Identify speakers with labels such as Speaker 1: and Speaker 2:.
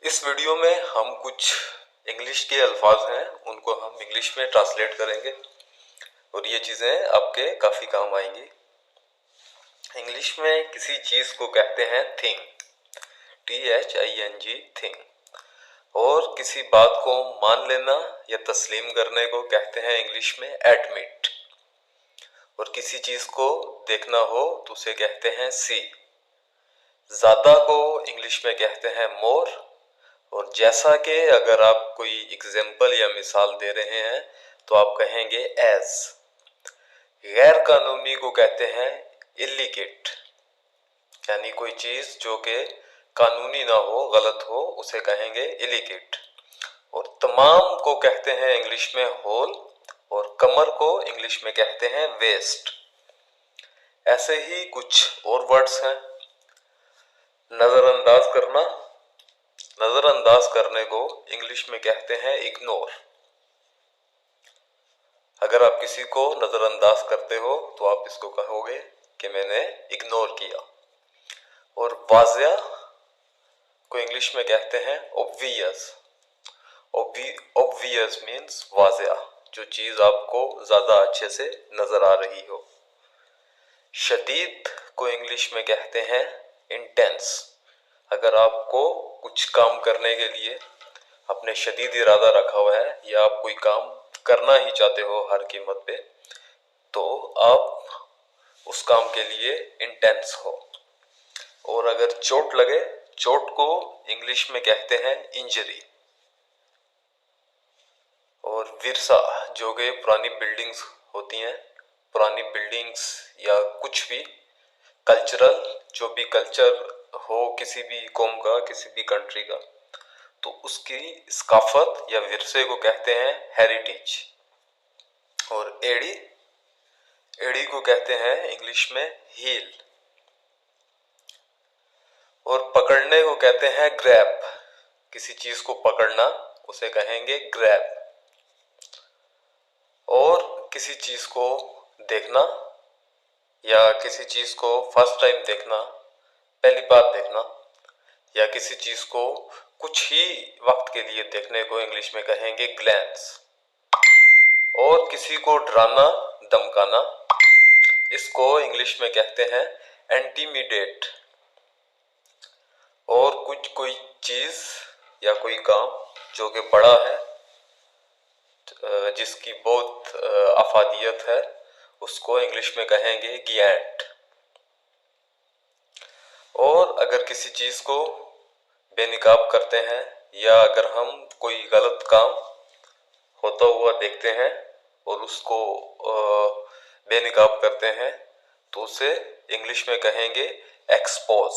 Speaker 1: इस वीडियो में हम कुछ इंग्लिश के अल्फाज हैं उनको हम इंग्लिश में ट्रांसलेट करेंगे और ये चीज़ें आपके काफ़ी काम आएंगी। इंग्लिश में किसी चीज़ को कहते हैं थिंग, THING, थिंग। और किसी बात को मान लेना या तस्लीम करने को कहते हैं इंग्लिश में एडमिट। और किसी चीज़ को देखना हो तो उसे कहते हैं सी। ज़्यादा को इंग्लिश में कहते हैं मोर। और जैसा कि अगर आप कोई एग्जाम्पल या मिसाल दे रहे हैं तो आप कहेंगे एज। गैर कानूनी को कहते हैं इल्लीगेट, यानी कोई चीज़ जो कि कानूनी ना हो, गलत हो, उसे कहेंगे इल्लीगेट। और तमाम को कहते हैं इंग्लिश में होल और कमर को इंग्लिश में कहते हैं वेस्ट। ऐसे ही कुछ और वर्ड्स हैं। नज़रअंदाज करना, नज़रअंदाज करने को इंग्लिश में कहते हैं इग्नोर। अगर आप किसी को नज़रअंदाज करते हो तो आप इसको कहोगे कि मैंने इग्नोर किया। और वाज़िया को इंग्लिश में कहते हैं ऑब्वियस। ऑब्वियस मीन्स वाज़िया, जो चीज़ आपको ज़्यादा अच्छे से नज़र आ रही हो। शदीद को इंग्लिश में कहते हैं इंटेंस। अगर आपको कुछ काम करने के लिए अपने शदीद इरादा रखा हुआ है या आप कोई काम करना ही चाहते हो हर कीमत पे, तो आप उस काम के लिए इंटेंस हो। और अगर चोट लगे, चोट को इंग्लिश में कहते हैं इंजरी। और विरसा, जो कि पुरानी बिल्डिंग्स होती हैं, पुरानी बिल्डिंग्स या कुछ भी कल्चरल, जो भी कल्चर हो किसी भी कौम का, किसी भी कंट्री का, तो उसकी सकाफत या विरसे को कहते हैं हेरिटेज। और एड़ी, एड़ी को कहते हैं इंग्लिश में हील। और पकड़ने को कहते हैं ग्रैब। किसी चीज को पकड़ना उसे कहेंगे ग्रैब। और किसी चीज को देखना या किसी चीज को फर्स्ट टाइम देखना, पहली बार देखना, या किसी चीज को कुछ ही वक्त के लिए देखने को इंग्लिश में कहेंगे ग्लैंस। और किसी को डराना, धमकाना, इसको इंग्लिश में कहते हैं इंटिमिडेट। और कोई चीज या कोई काम जो कि बड़ा है, जिसकी बहुत अफादियत है, उसको इंग्लिश में कहेंगे गिएंट। और अगर किसी चीज को बेनकाब करते हैं या अगर हम कोई गलत काम होता हुआ देखते हैं और उसको बेनकाब करते हैं तो उसे इंग्लिश में कहेंगे एक्सपोज।